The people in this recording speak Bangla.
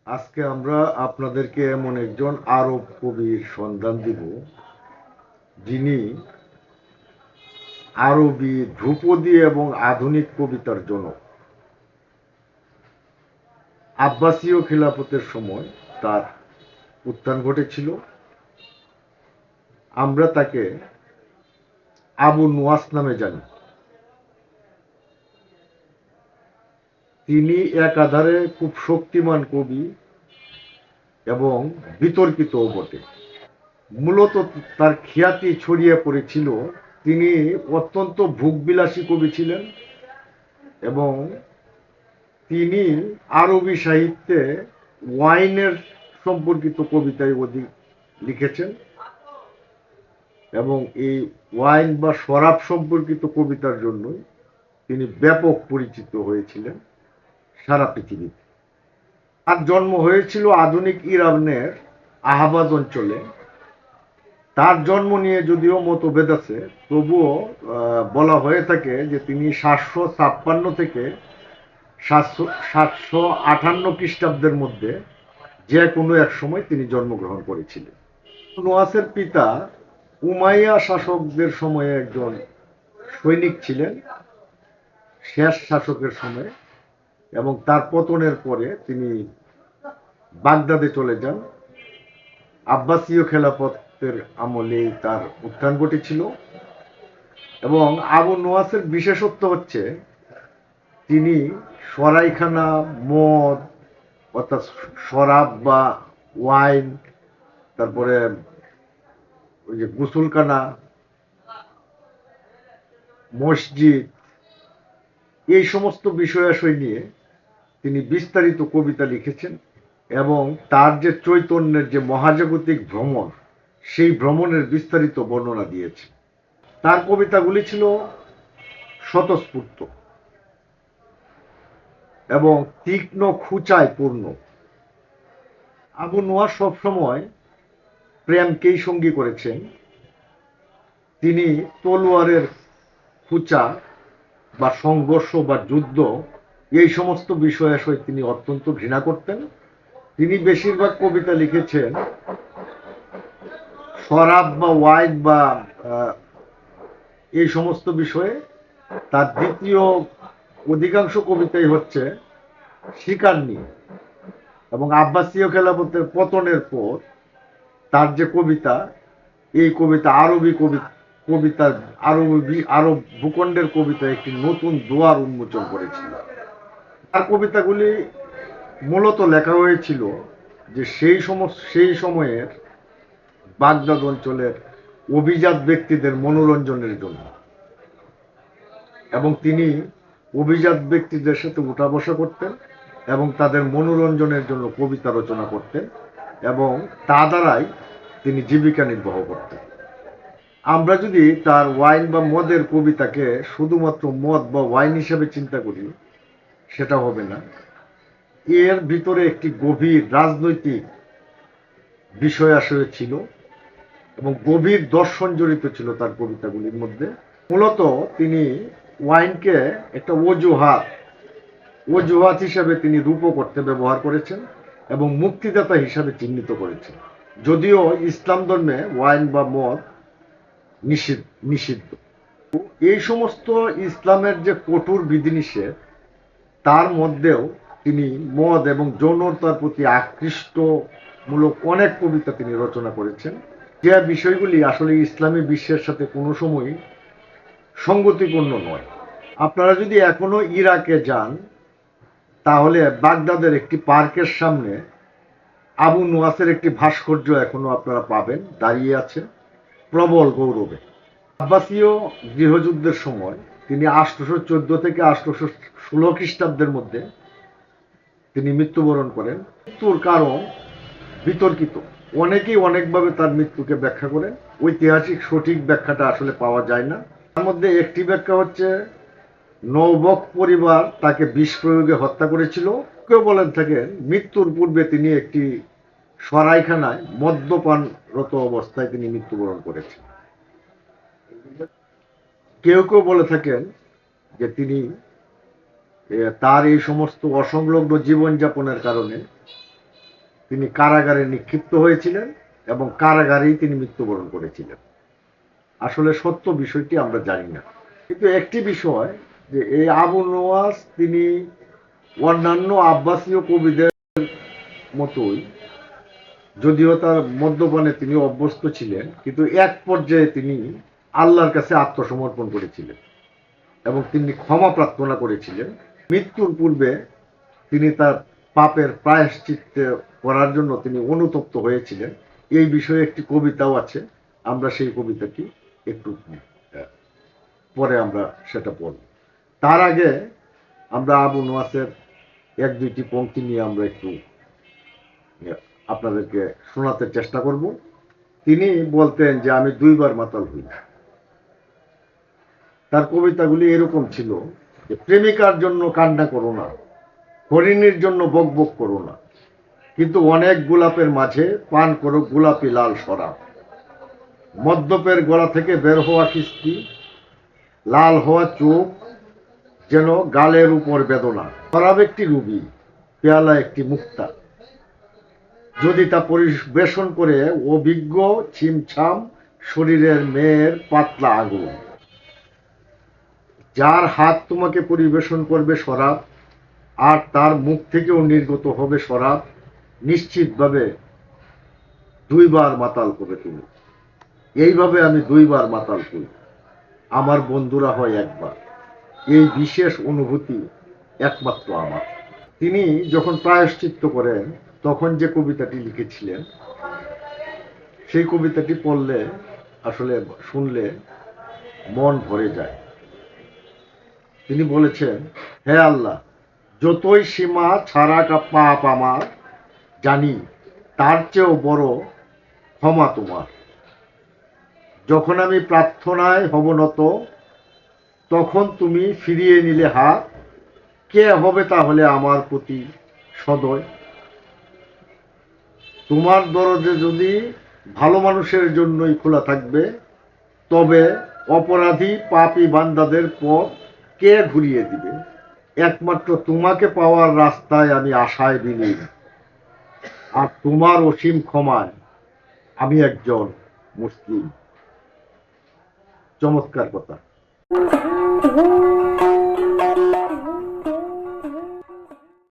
আজকে আমরা আপনাদেরকে এমন একজন আরব কবির সন্ধান দিব, যিনি আরবি ধ্রুপদী এবং আধুনিক কবিতার জনক। আব্বাসীয় খিলাফতের সময় তার উত্থান ঘটেছিল। আমরা তাকে আবু নুয়াস নামে জানি। তিনি একাধারে খুব শক্তিমান কবি এবং বিতর্কিতও বটে। মূলত তার খ্যাতি ছড়িয়ে পড়েছিল, তিনি অত্যন্ত ভোগবিলাসী কবি ছিলেন এবং তিনি আরবি সাহিত্যে ওয়াইনের সম্পর্কিত কবিতায় অধিক লিখেছেন এবং এই ওয়াইন বা শরাব সম্পর্কিত কবিতার জন্যই তিনি ব্যাপক পরিচিত হয়েছিলেন সারা পৃথিবীতে। তার জন্ম হয়েছিল আধুনিক ইরানের আহবাজ অঞ্চলে। তার জন্ম নিয়ে যদিও মতভেদ আছে, তবুও বলা হয়ে থাকে যে তিনি 756 থেকে 758 খ্রিস্টাব্দের মধ্যে যে কোনো এক সময় তিনি জন্মগ্রহণ করেছিলেন। নোয়াসের পিতা উমাইয়া শাসকদের সময়ে একজন সৈনিক ছিলেন, শেষ শাসকের সময়, এবং তার পতনের পরে তিনি বাগদাদে চলে যান। আব্বাসীয় খেলাফতের আমলেই তার উত্থান ঘটেছিল এবং আবু নোয়াসের বিশেষত্ব হচ্ছে তিনি সরাইখানা, মদ অর্থাৎ শরাব বা ওয়াইন, তারপরে ওই যে গোসলখানা, মসজিদ, এই সমস্ত বিষয়াশয় নিয়ে তিনি বিস্তারিত কবিতা লিখেছেন এবং তার যে চৈতন্যের যে মহাজাগতিক ভ্রমণ, সেই ভ্রমণের বিস্তারিত বর্ণনা দিয়েছে। তার কবিতাগুলি ছিল স্বতঃস্ফূর্ত এবং তীক্ষ্ণ খুঁচায় পূর্ণ। আবু নোয়াস সবসময় প্রেমকেই সঙ্গী করেছেন। তিনি তলোয়ারের খুঁচা বা সংঘর্ষ বা যুদ্ধ, এই সমস্ত বিষয়াশয় তিনি অত্যন্ত ঘৃণা করতেন। তিনি বেশিরভাগ কবিতা লিখেছেন শরাব বা ওয়াইন বা এই সমস্ত বিষয়ে। তার দ্বিতীয় অধিকাংশ কবিতাই হচ্ছে শিকার নিয়ে, এবং আব্বাসীয় খেলাফতের পতনের পর তার যে কবিতা, এই কবিতা কবিতা আরব ভূখণ্ডের কবিতা একটি নতুন দুয়ার উন্মোচন করেছিল। তার কবিতাগুলি মূলত লেখা হয়েছিল যে সেই সময়ের বাগদাদ অঞ্চলের অভিজাত ব্যক্তিদের মনোরঞ্জনের জন্য, এবং তিনি অভিজাত ব্যক্তিদের সাথে উঠা বসা করতেন এবং তাদের মনোরঞ্জনের জন্য কবিতা রচনা করতেন এবং তা দ্বারাই তিনি জীবিকা নির্বাহ করতেন। আমরা যদি তার ওয়াইন বা মদের কবিতাকে শুধুমাত্র মদ বা ওয়াইন হিসেবে চিন্তা করি, সেটা হবে না। এর ভিতরে একটি গভীর রাজনৈতিক বিষয়াশয় ছিল এবং গভীর দর্শন জড়িত ছিল তার কবিতাগুলির মধ্যে। মূলত তিনি ওয়াইনকে একটা অজুহাত হিসাবে তিনি রূপ করতে ব্যবহার করেছেন এবং মুক্তিদাতা হিসাবে চিহ্নিত করেছেন। যদিও ইসলাম ধর্মে ওয়াইন বা মদ নিষিদ্ধ। এই সমস্ত ইসলামের যে কঠোর বিধিনিষেধ, তার মধ্যেও তিনি মদ এবং যৌনতার প্রতি আকৃষ্টমূলক অনেক কবিতা তিনি রচনা করেছেন, যে বিষয়গুলি আসলে ইসলামী বিশ্বের সাথে কোনো সময়ই সঙ্গতিপূর্ণ নয়। আপনারা যদি এখনো ইরাকে যান, তাহলে বাগদাদের একটি পার্কের সামনে আবু নুয়াসের একটি ভাস্কর্য এখনো আপনারা পাবেন, দাঁড়িয়ে আছে প্রবল গৌরবে। আব্বাসীয় গৃহযুদ্ধের সময় তিনি 814 থেকে 816 খ্রিস্টাব্দের মধ্যে তিনি মৃত্যুবরণ করেন। মৃত্যুর কারণ বিতর্কিত, অনেকেই অনেকভাবে তার মৃত্যুকে ব্যাখ্যা করেন। ঐতিহাসিক সঠিক ব্যাখ্যাটা আসলে পাওয়া যায় না। তার মধ্যে একটি ব্যাখ্যা হচ্ছে নৌবক পরিবার তাকে বিষ প্রয়োগে হত্যা করেছিল। কেউ বলেন থাকেন মৃত্যুর পূর্বে তিনি একটি সরাইখানায় মদ্যপানরত অবস্থায় তিনি মৃত্যুবরণ করেছেন। কেউ কেউ বলে থাকেন যে তিনি তার এই সমস্ত অসংলগ্ন জীবনযাপনের কারণে তিনি কারাগারে নিক্ষিপ্ত হয়েছিলেন এবং কারাগারেই তিনি মৃত্যুবরণ করেছিলেন। আসলে সত্য বিষয়টি আমরা জানি না, কিন্তু একটি বিষয় যে এই আবু নওয়াজ তিনি অন্যান্য আব্বাসীয় কবিদের মতোই, যদিও তার মদ্যপানে তিনি অভ্যস্ত ছিলেন, কিন্তু এক পর্যায়ে তিনি আল্লাহর কাছে আত্মসমর্পণ করেছিলেন এবং তিনি ক্ষমা প্রার্থনা করেছিলেন। মৃত্যুর পূর্বে তিনি তার পাপের প্রায়শ্চিত্ত করার জন্য তিনি অনুতপ্ত হয়েছিলেন। এই বিষয়ে একটি কবিতাও আছে, আমরা সেই কবিতাটি একটু পরে আমরা সেটা পড়ব। তার আগে আমরা আবু নওয়াজের এক দুইটি পংক্তি নিয়ে আমরা একটু আপনাদেরকে শোনাতে চেষ্টা করব। তিনি বলতেন যে আমি 2 বার মাতাল হই। তার কবিতাগুলি এরকম ছিল যে প্রেমিকার জন্য কান্না করো না, হরিণীর জন্য বকবক করো না, কিন্তু অনেক গোলাপের মাঝে পান করো গোলাপি লাল শরাব। মদ্যপের গলা থেকে বের হওয়া কিস্তি, লাল হওয়া চোখ যেন গালের উপর বেদনা। শরাব একটি রুবি, পেয়ালা একটি মুক্তা, যদি তা পরিবেশন করে অভিজ্ঞ ছিমছাম শরীরের মেয়ের পাতলা আগুন। যার হাত তোমাকে পরিবেশন করবে শরাব আর তার মুখ থেকেও নির্গত হবে শরাব, নিশ্চিতভাবে 2 বার মাতাল করবে তুমি। এইভাবে আমি 2 বার মাতাল করি, আমার বন্ধুরা হয় একবার। এই বিশেষ অনুভূতি একমাত্র আমার। তিনি যখন প্রায়শ্চিত্ত করেন তখন যে কবিতাটি লিখেছিলেন, সেই কবিতাটি পড়লে আসলে শুনলে মন ভরে যায়। তিনি বলেছেন, হে আল্লাহ, যতই সীমা ছাড়া পাপ আমার, জানি তার চেয়েও বড় ক্ষমা তোমার। যখন আমি প্রার্থনায় হব নত, তখন তুমি ফিরিয়ে নিলে হাত, কে হবে তাহলে আমার প্রতি সদয়? তোমার দরজা যদি ভালো মানুষের জন্যই খোলা থাকবে, তবে অপরাধী পাপী বান্দাদের পথ কে ঘুরিয়ে দিবে? একমাত্র তোমাকে পাওয়ার রাস্তায় আমি আশায় বিলীন, আর তোমার অসীম ক্ষমায় আমি একজন মুসলিম। চমৎকার কথা।